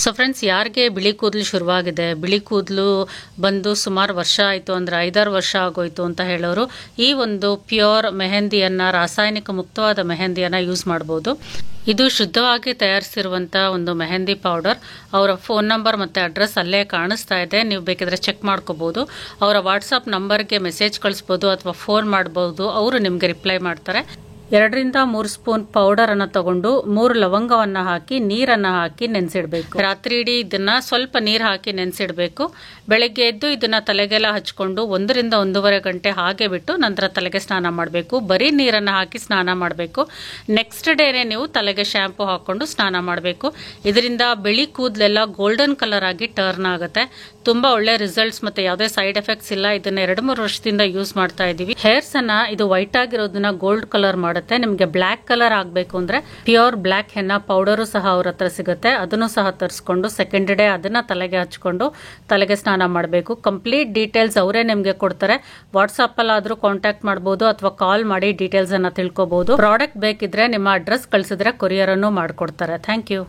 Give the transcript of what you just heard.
So friends, ಯಾರಿಗೆ ಬಿಳಿ ಕೂದಲು ಶುರುವಾಗಿದೆ, ಬಿಳಿ ಕೂದಲು ಬಂದು ಸುಮಾರು ವರ್ಷ ಆಯಿತು ಅಂದರೆ 5-6 ವರ್ಷ ಆಗೋಯ್ತು ಅಂತ ಹೇಳೋರು ಈ ಒಂದು ಪ್ಯೂರ್ ಮೆಹಂದಿಯನ್ನು, ರಾಸಾಯನಿಕ ಮುಕ್ತವಾದ ಮೆಹಂದಿಯನ್ನು ಯೂಸ್ ಮಾಡ್ಬೋದು. ಇದು ಶುದ್ಧವಾಗಿ ತಯಾರಿಸಿರುವಂಥ ಒಂದು ಮೆಹಂದಿ ಪೌಡರ್. ಅವರ ಫೋನ್ ನಂಬರ್ ಮತ್ತು ಅಡ್ರೆಸ್ ಅಲ್ಲೇ ಕಾಣಿಸ್ತಾ ಇದೆ, ನೀವು ಬೇಕಿದ್ರೆ ಚೆಕ್ ಮಾಡ್ಕೋಬೋದು. ಅವರ ವಾಟ್ಸಪ್ ನಂಬರ್ಗೆ ಮೆಸೇಜ್ ಕಳಿಸ್ಬೋದು ಅಥವಾ ಫೋನ್ ಮಾಡ್ಬೋದು, ಅವರು ನಿಮಗೆ ರಿಪ್ಲೈ ಮಾಡ್ತಾರೆ. 2-3 ಸ್ಪೂನ್ ಪೌಡರ್ ಅನ್ನು ತಗೊಂಡು 3 ಲವಂಗವನ್ನ ಹಾಕಿ ನೀರನ್ನ ಹಾಕಿ ನೆನೆಸಿಡಬೇಕು. ರಾತ್ರಿ ಇಡೀ ಇದನ್ನ ಸ್ವಲ್ಪ ನೀರು ಹಾಕಿ ನೆನೆಸಿಡಬೇಕು. ಬೆಳಗ್ಗೆ ಎದ್ದು ಇದನ್ನ ತಲೆಗೆಲ್ಲ ಹಚ್ಕೊಂಡು 1-1.5 ಗಂಟೆ ಹಾಗೆ ಬಿಟ್ಟು ನಂತರ ತಲೆಗೆ ಸ್ನಾನ ಮಾಡಬೇಕು. ಬರೀ ನೀರನ್ನ ಹಾಕಿ ಸ್ನಾನ ಮಾಡಬೇಕು. ನೆಕ್ಸ್ಟ್ ಡೇನೆ ನೀವು ತಲೆಗೆ ಶಾಂಪೂ ಹಾಕೊಂಡು ಸ್ನಾನ ಮಾಡಬೇಕು. ಇದರಿಂದ ಬಿಳಿ ಕೂದಲೆಲ್ಲ ಗೋಲ್ಡನ್ ಕಲರ್ ಆಗಿ ಟರ್ನ್ ಆಗುತ್ತೆ. ತುಂಬಾ ಒಳ್ಳೆ ರಿಸಲ್ಟ್ಸ್ ಮತ್ತೆ ಯಾವುದೇ ಸೈಡ್ ಎಫೆಕ್ಟ್ಸ್ ಇಲ್ಲ. ಇದನ್ನ 2-3 ವರ್ಷದಿಂದ ಯೂಸ್ ಮಾಡ್ತಾ ಇದೀವಿ. ಹೇರ್ಸ್ ಅನ್ನ ಇದು ವೈಟ್ ಆಗಿರೋದನ್ನ ಗೋಲ್ಡ್ ಕಲರ್ ಮಾಡುತ್ತೆ. ನಿಮಗೆ ಬ್ಲಾಕ್ ಕಲರ್ ಆಗಬೇಕು ಅಂದ್ರೆ ಪ್ಯೂರ್ ಬ್ಲಾಕ್ ಹೆನ್ನಾ ಪೌಡರು ಸಹ ಅವ್ರ ಹತ್ರ ಸಿಗುತ್ತೆ. ಅದನ್ನು ಸಹ ತರಿಸ್ಕೊಂಡು ಸೆಕೆಂಡ್ ಡೇ ಅದನ್ನ ತಲೆಗೆ ಹಚ್ಕೊಂಡು ತಲೆಗೆ ಸ್ನಾನ ಮಾಡಬೇಕು. ಕಂಪ್ಲೀಟ್ ಡೀಟೇಲ್ಸ್ ಅವರೇ ನಿಮಗೆ ಕೊಡ್ತಾರೆ. ವಾಟ್ಸ್ಆಪ್ ಅಲ್ಲಾದ್ರೂ ಕಾಂಟ್ಯಾಕ್ಟ್ ಮಾಡಬಹುದು ಅಥವಾ ಕಾಲ್ ಮಾಡಿ ಡೀಟೇಲ್ಸ್ ಅನ್ನ ತಿಳ್ಕೋಬಹುದು. ಪ್ರಾಡಕ್ಟ್ ಬೇಕಿದ್ರೆ ನಿಮ್ಮ ಅಡ್ರೆಸ್ ಕಳಿಸಿದ್ರೆ ಕೊರಿಯರ್ ಅನ್ನು ಮಾಡ್ಕೊಡ್ತಾರೆ. Thank you.